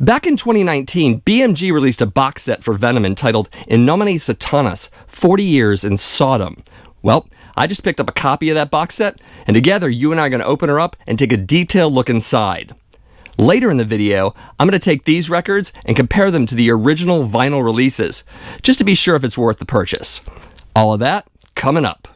Back in 2019, BMG released a box set for Venom entitled In Nomine Satanas, 40 Years in Sodom. Well, I just picked up a copy of that box set, and together you and I are going to open her up and take a detailed look inside. Later in the video, I'm going to take these records and compare them to the original vinyl releases, just to be sure if it's worth the purchase. All of that coming up.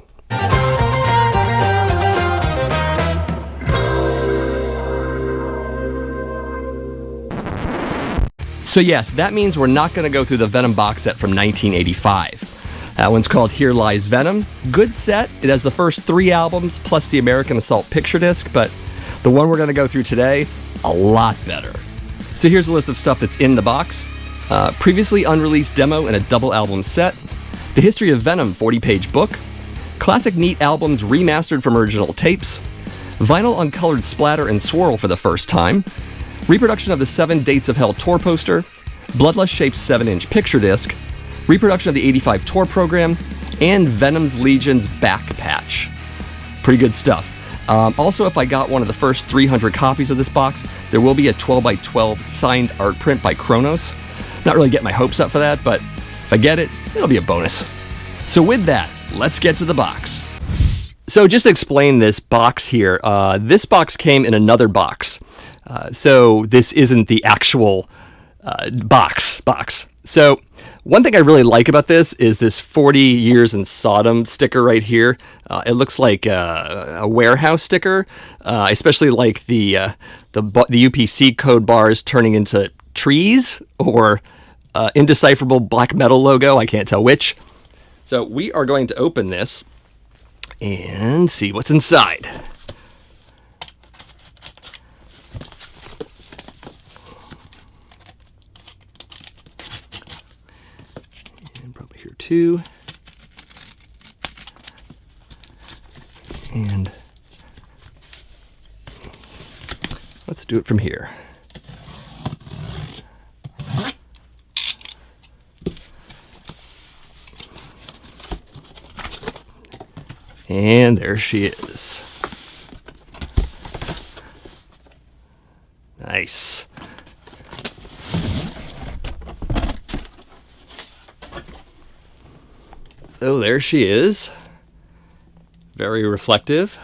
So yes, that means we're not going to go through the Venom box set from 1985. That one's called Here Lies Venom. Good set. It has the first 3 albums plus the American Assault picture disc, but the one we're going to go through today, a lot better. So here's a list of stuff that's in the box. Previously unreleased demo in a double album set. The History of Venom 40-page book. Classic Neat albums remastered from original tapes. Vinyl uncolored splatter and swirl for the first time. Reproduction of the 7 Dates of Hell tour poster, Bloodlust-shaped 7-inch picture disc, reproduction of the 85 tour program, and Venom's Legion's back patch. Pretty good stuff. Also, if I got one of the first 300 copies of this box, there will be a 12x12 signed art print by Kronos. Not really getting my hopes up for that, but if I get it, it'll be a bonus. So with that, let's get to the box. So just to explain this box here, this box came in another box. So this isn't the actual box. So one thing I really like about this is this 40 Years in Sodom sticker right here. It looks like a warehouse sticker. I especially like the UPC code bars turning into trees or indecipherable black metal logo. I can't tell which. So we are going to open this and see what's inside. Here too. And let's do it from here. And there she is. Nice. So there she is, very reflective.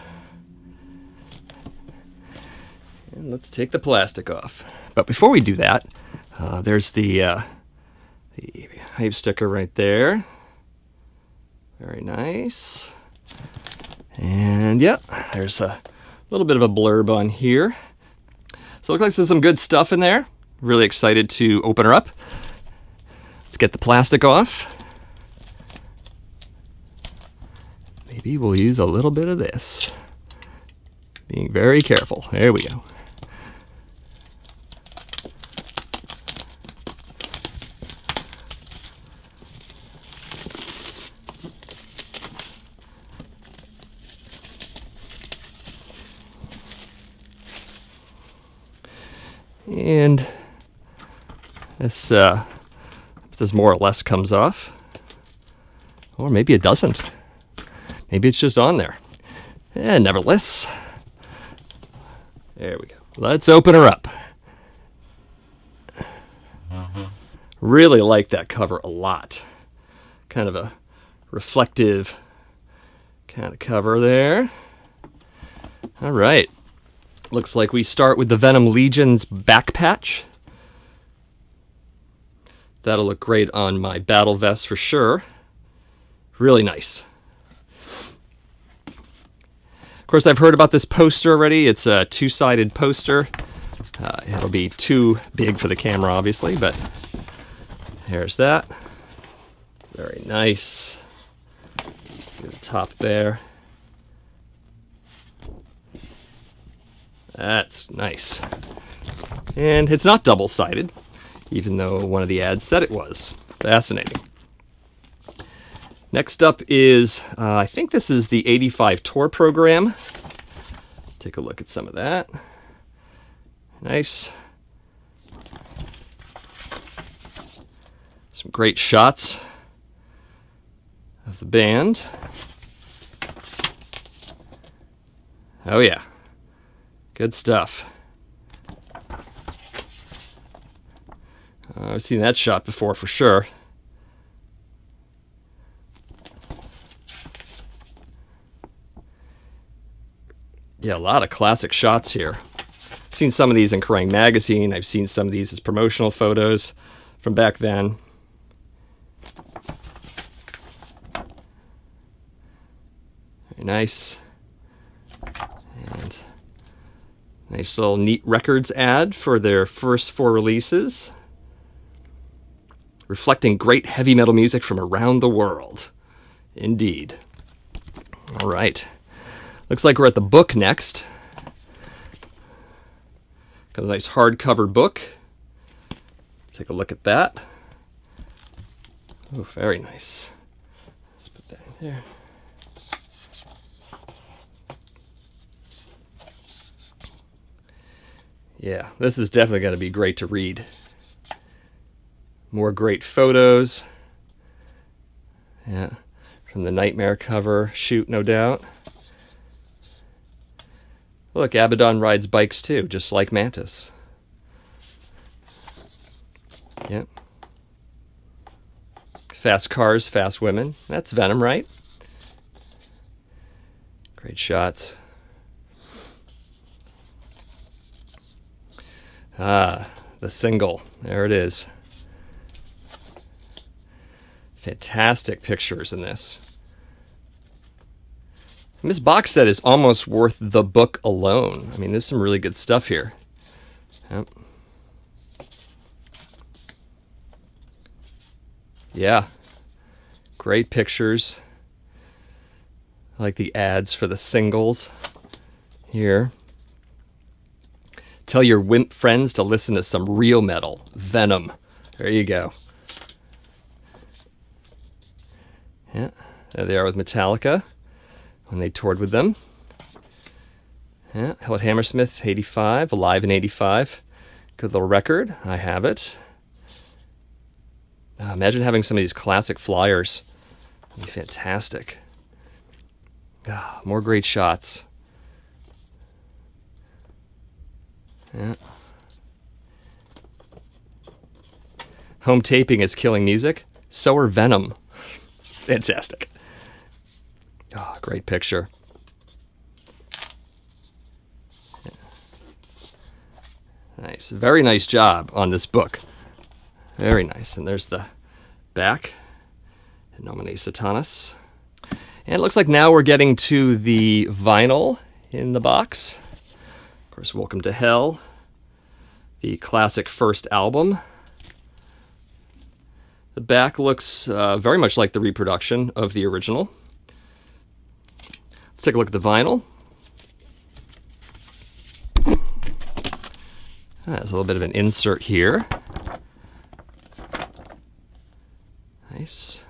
And let's take the plastic off. But before we do that, there's the hype sticker right there. Very nice. And yeah, there's a little bit of a blurb on here. So it looks like there's some good stuff in there. Really excited to open her up. Let's get the plastic off. Maybe we'll use a little bit of this. Being very careful. There we go. And this more or less comes off. Or maybe it doesn't. Maybe it's just on there. And nevertheless, there we go. Let's open her up. Really like that cover a lot. Kind of a reflective kind of cover there. All right. Looks like we start with the Venom Legion's back patch. That'll look great on my battle vest for sure. Really nice. Of course, I've heard about this poster already. It's a 2-sided poster. It'll be too big for the camera, obviously, but there's that. Very nice. Get the top there. That's nice. And it's not double-sided, even though one of the ads said it was. Fascinating. Next up is, I think this is the 85 tour program. Take a look at some of that. Nice. Some great shots of the band. Oh yeah. Good stuff. I've seen that shot before for sure. Yeah, a lot of classic shots here. I've seen some of these in Kerrang! Magazine. I've seen some of these as promotional photos from back then. Very nice. And nice little neat records ad for their first 4 releases. Reflecting great heavy metal music from around the world. Indeed. All right. Looks like we're at the book next. Got a nice hardcover book. Take a look at that. Oh, very nice. Let's put that in there. Yeah, this is definitely going to be great to read. More great photos. Yeah, from the Nightmare cover shoot, no doubt. Look, Abaddon rides bikes too, just like Mantis. Yep. Fast cars, fast women. That's Venom, right? Great shots. Ah, the single. There it is. Fantastic pictures in this. And this box set is almost worth the book alone. I mean, there's some really good stuff here. Yep. Yeah. Great pictures. I like the ads for the singles here. Tell your wimp friends to listen to some real metal. Venom. There you go. Yeah. There they are with Metallica when they toured with them. Yeah, Hell at Hammersmith, 85, Alive in 85. Good little record. I have it. Imagine having some of these classic flyers. That'd be fantastic. More great shots. Yeah. Home taping is killing music. So are Venom. Fantastic. Oh, great picture. Nice. Very nice job on this book. Very nice. And there's the back. Nomine Satanas. And it looks like now we're getting to the vinyl in the box. Of course, Welcome to Hell. The classic first album. The back looks very much like the reproduction of the original. Let's take a look at the vinyl. There's a little bit of an insert here. Nice.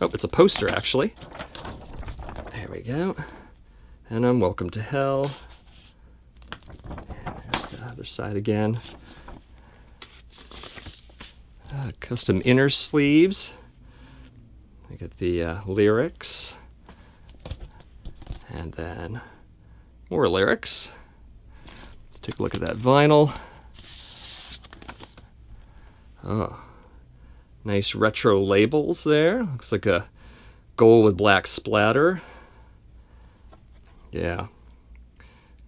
Oh, it's a poster, actually. There we go. Venom, Welcome to Hell. And there's the other side again. Custom inner sleeves. I get the lyrics. And then more lyrics. Let's take a look at that vinyl. Oh, nice retro labels there. Looks like a gold with black splatter. Yeah.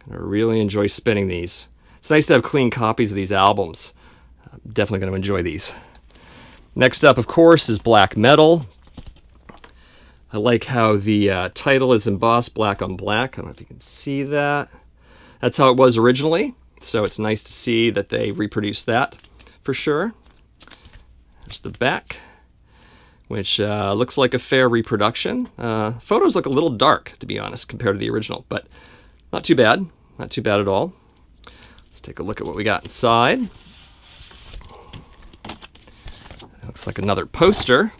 Gonna really enjoy spinning these. It's nice to have clean copies of these albums. I'm definitely gonna enjoy these. Next up, of course, is black metal. I like how the title is embossed black on black. I don't know if you can see that. That's how it was originally, so it's nice to see that they reproduced that for sure. There's the back, which looks like a fair reproduction. Photos look a little dark, to be honest, compared to the original, but not too bad. Not too bad at all. Let's take a look at what we got inside. Looks like another poster.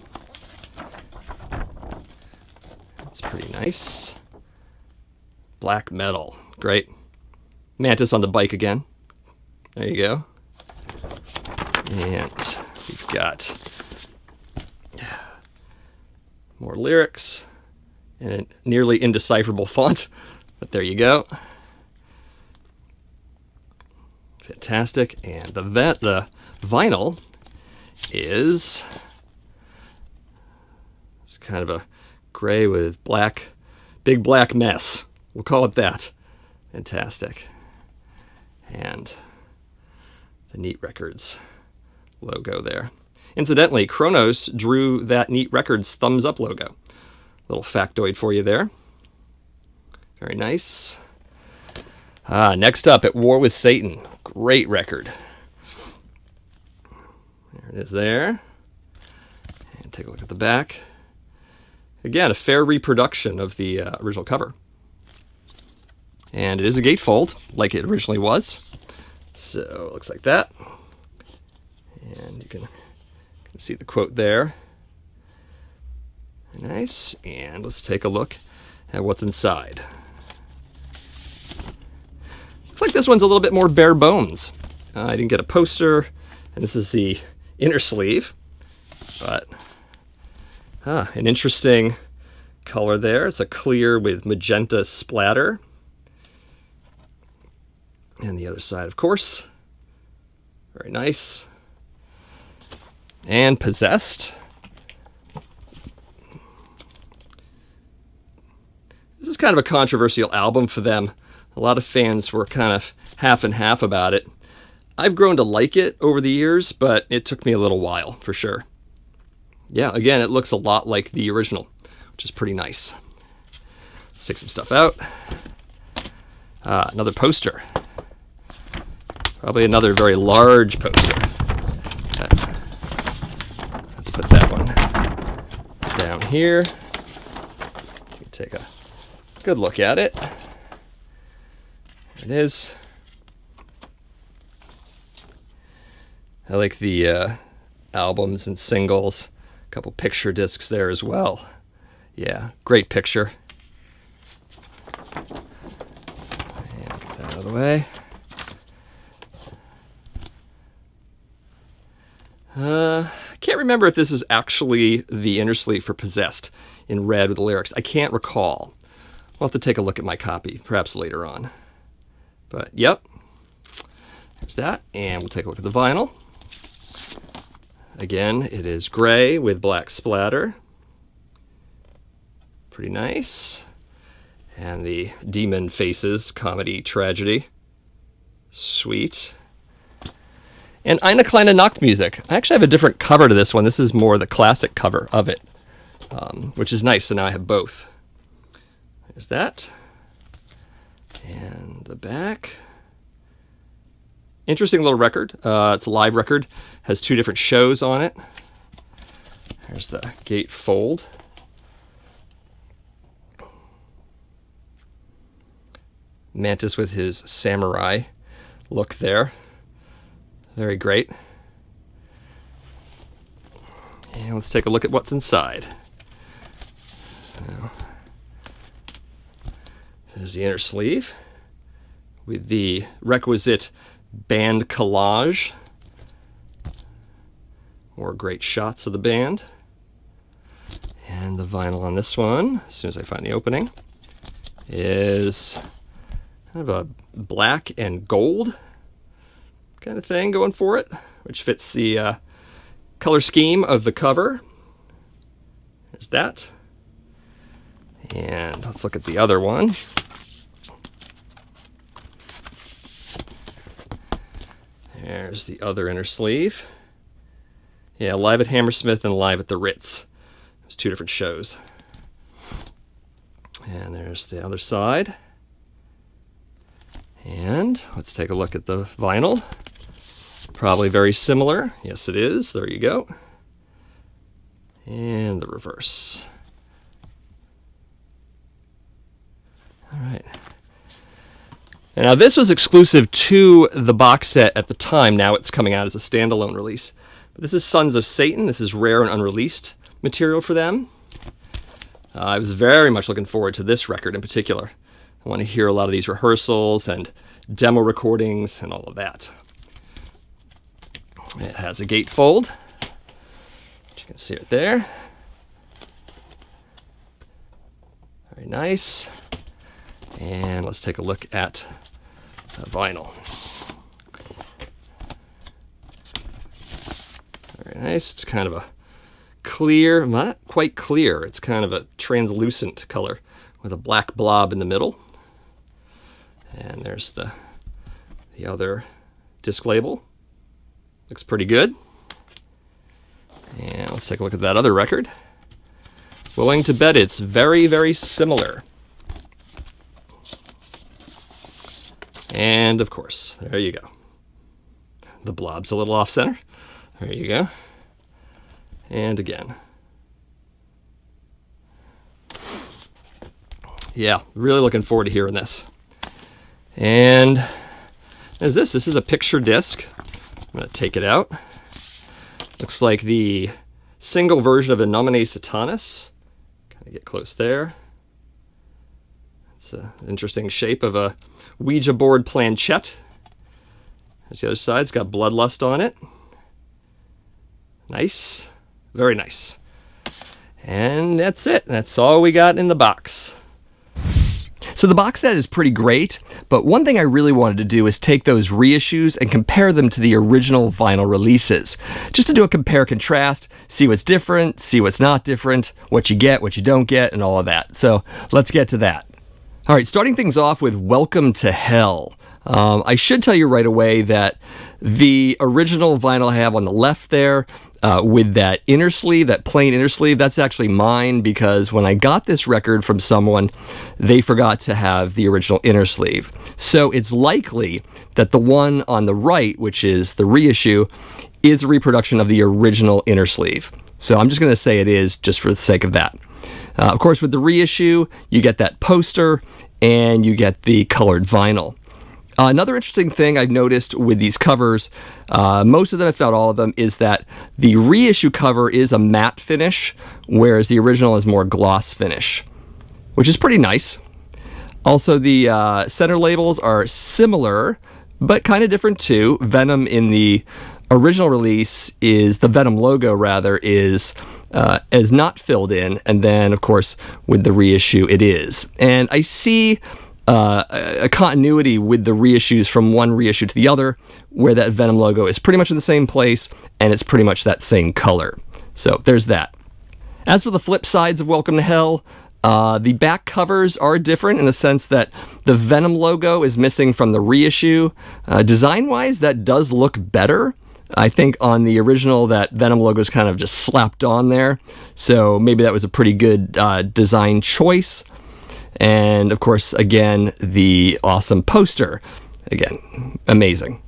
It's pretty nice. Black metal. Great. Mantis on the bike again. There you go. And we've got more lyrics in a nearly indecipherable font, but there you go. Fantastic. And the vinyl is, it's kind of a gray with black, big black mess. We'll call it that. Fantastic. And the Neat Records logo there. Incidentally, Kronos drew that Neat Records thumbs up logo. Little factoid for you there. Very nice. Next up, At War with Satan. Great record. There it is there. And take a look at the back. Again, a fair reproduction of the original cover. And it is a gatefold, like it originally was. So it looks like that. And you can see the quote there. Very nice. And let's take a look at what's inside. Looks like this one's a little bit more bare bones. I didn't get a poster, and this is the inner sleeve. But an interesting color there. It's a clear with magenta splatter. And the other side, of course. Very nice. And Possessed. This is kind of a controversial album for them. A lot of fans were kind of half and half about it. I've grown to like it over the years, but it took me a little while, for sure. Yeah, again, it looks a lot like the original, which is pretty nice. Let's take some stuff out. Another poster. Probably another very large poster. Let's put that one down here. Take a good look at it. There it is. I like the albums and singles. A couple picture discs there as well. Yeah, great picture. And get that out of the way. I can't remember if this is actually the inner sleeve for Possessed in red with the lyrics. I can't recall. I'll have to take a look at my copy, perhaps later on. But, yep. There's that. And we'll take a look at the vinyl. Again, it is gray with black splatter. Pretty nice. And the demon faces, comedy, tragedy. Sweet. And Eine kleine Nachtmusik. I actually have a different cover to this one. This is more the classic cover of it, which is nice. So now I have both. There's that. And the back. Interesting little record. It's a live record. Has 2 different shows on it. There's the gatefold. Mantis with his samurai look there. Very great. And let's take a look at what's inside. So, there's the inner sleeve with the requisite band collage. More great shots of the band. And the vinyl on this one, as soon as I find the opening, is kind of a black and gold kind of thing going for it, which fits the color scheme of the cover. There's that. And let's look at the other one. There's the other inner sleeve. Yeah, live at Hammersmith and live at the Ritz. There's 2 different shows. And there's the other side. And let's take a look at the vinyl. Probably very similar. Yes, it is. There you go. And the reverse. All right. And now this was exclusive to the box set at the time. Now it's coming out as a standalone release. But this is Sons of Satan. This is rare and unreleased material for them. I was very much looking forward to this record in particular. I want to hear a lot of these rehearsals and demo recordings and all of that. It has a gatefold. You can see it there. Very nice. And let's take a look at the vinyl. Very nice. It's kind of a clear, not quite clear. It's kind of a translucent color with a black blob in the middle. And there's the other disc label. Looks pretty good. And let's take a look at that other record. Willing to bet it's very, very similar. And of course, there you go. The blob's a little off center. There you go. And again. Yeah, really looking forward to hearing this. And what is this? This is a picture disc. I'm going to take it out. Looks like the single version of a Nomine Satanas. Kind of get close there. It's an interesting shape of a Ouija board planchette. There's the other side. It's got bloodlust on it. Nice. Very nice. And that's it. That's all we got in the box. So the box set is pretty great, but one thing I really wanted to do is take those reissues and compare them to the original vinyl releases. Just to do a compare-contrast, see what's different, see what's not different, what you get, what you don't get, and all of that. So let's get to that. All right, starting things off with Welcome to Hell. I should tell you right away that the original vinyl I have on the left there with that inner sleeve, that plain inner sleeve, that's actually mine because when I got this record from someone, they forgot to have the original inner sleeve. So it's likely that the one on the right, which is the reissue, is a reproduction of the original inner sleeve. So I'm just going to say it is just for the sake of that. Of course, with the reissue, you get that poster and you get the colored vinyl. Another interesting thing I've noticed with these covers, most of them, if not all of them, is that the reissue cover is a matte finish, whereas the original is more gloss finish, which is pretty nice. Also, the center labels are similar, but kind of different too. Venom in the original release is, the Venom logo rather, is not filled in, and then, of course, with the reissue, it is. And I see a continuity with the reissues from one reissue to the other, where that Venom logo is pretty much in the same place, and it's pretty much that same color. So there's that. As for the flip sides of Welcome to Hell, the back covers are different in the sense that the Venom logo is missing from the reissue. Design-wise, that does look better. I think on the original, that Venom logo is kind of just slapped on there, so maybe that was a pretty good design choice. And of course, again, the awesome poster. Again, amazing.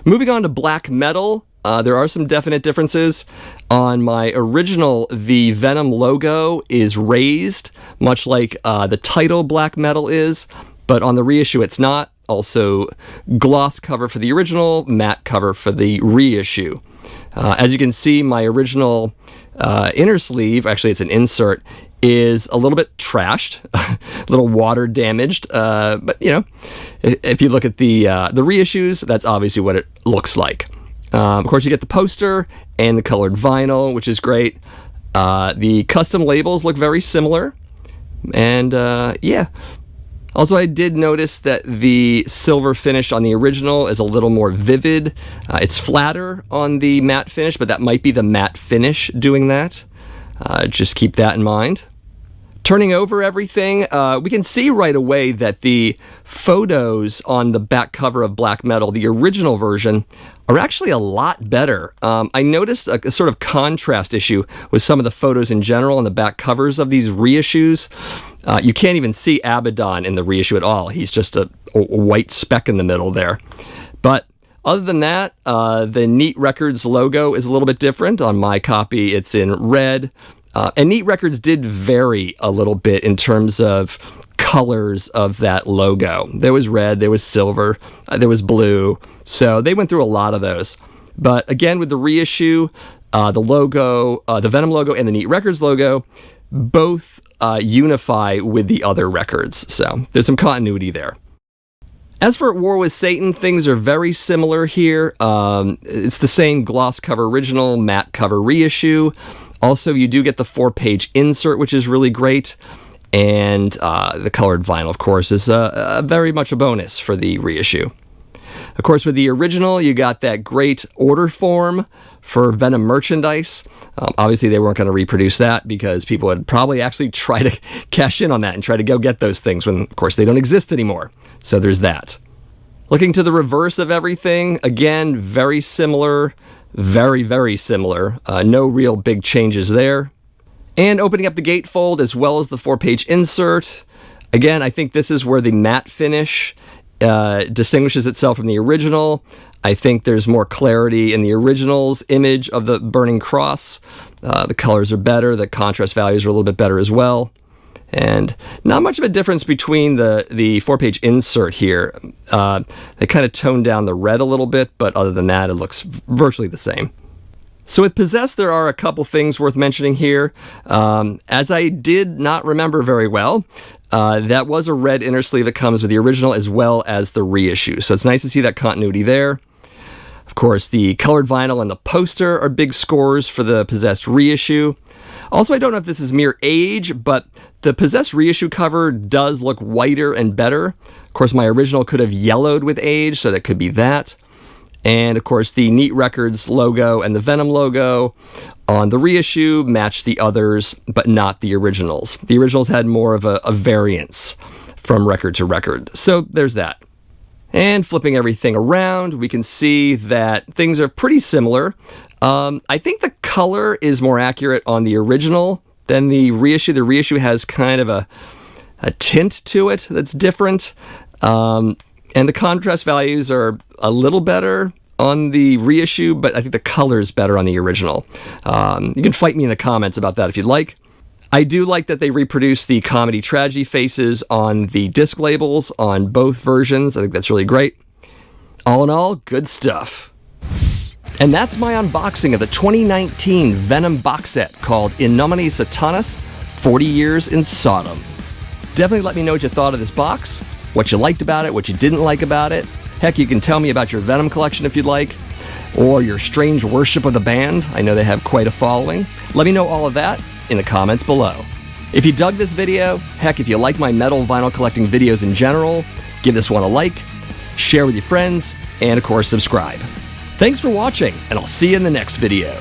Moving on to black metal, there are some definite differences. On my original, the Venom logo is raised, much like the title black metal is, but on the reissue it's not. Also, gloss cover for the original, matte cover for the reissue. As you can see, my original inner sleeve, actually it's an insert, is a little bit trashed, a little water damaged, but you know, if you look at the reissues, that's obviously what it looks like. Of course, you get the poster and the colored vinyl, which is great. The custom labels look very similar, and yeah. Also, I did notice that the silver finish on the original is a little more vivid. It's flatter on the matte finish, but that might be the matte finish doing that. Just keep that in mind. Turning over everything, we can see right away that the photos on the back cover of Black Metal, the original version, are actually a lot better. I noticed a sort of contrast issue with some of the photos in general on the back covers of these reissues. You can't even see Abaddon in the reissue at all. He's just a white speck in the middle there. But other than that, the Neat Records logo is a little bit different. On my copy, it's in red. And Neat Records did vary a little bit in terms of colors of that logo. There was red, there was silver, there was blue. So they went through a lot of those. But again, with the reissue, the logo, the Venom logo and the Neat Records logo, both unify with the other records. So there's some continuity there. As for At War with Satan, things are very similar here. It's the same gloss cover original, matte cover reissue. Also, you do get the 4-page insert, which is really great. And the colored vinyl, of course, is very much a bonus for the reissue. Of course, with the original, you got that great order form for Venom merchandise. Obviously, they weren't going to reproduce that because people would probably actually try to cash in on that and try to go get those things when, of course, they don't exist anymore. So there's that. Looking to the reverse of everything, again, very similar, very, very similar. No real big changes there. And opening up the gatefold as well as the 4-page insert. Again, I think this is where the matte finish distinguishes itself from the original. I think there's more clarity in the original's image of the burning cross. The colors are better. The contrast values are a little bit better as well. And not much of a difference between the 4-page insert here. They kind of toned down the red a little bit, but other than that, it looks virtually the same. So with Possessed, there are a couple things worth mentioning here. As I did not remember very well, that was a red inner sleeve that comes with the original as well as the reissue. So it's nice to see that continuity there. Of course, the colored vinyl and the poster are big scores for the Possessed reissue. Also, I don't know if this is mere age, but the Possessed reissue cover does look whiter and better. Of course, my original could have yellowed with age, so that could be that. And of course, the Neat Records logo and the Venom logo on the reissue match the others, but not the originals. The originals had more of a variance from record to record. So there's that. And flipping everything around, we can see that things are pretty similar. I think the color is more accurate on the original than the reissue. The reissue has kind of a tint to it that's different. And the contrast values are a little better on the reissue, but I think the color is better on the original. You can fight me in the comments about that if you'd like. I do like that they reproduced the comedy tragedy faces on the disc labels on both versions. I think that's really great. All in all, good stuff. And that's my unboxing of the 2019 Venom box set called In Nomine Satanas, 40 Years in Sodom. Definitely let me know what you thought of this box, what you liked about it, what you didn't like about it. Heck, you can tell me about your Venom collection if you'd like, or your strange worship of the band. I know they have quite a following. Let me know all of that in the comments below. If you dug this video, heck, if you like my metal vinyl collecting videos in general, give this one a like, share with your friends, and of course subscribe. Thanks for watching, and I'll see you in the next video.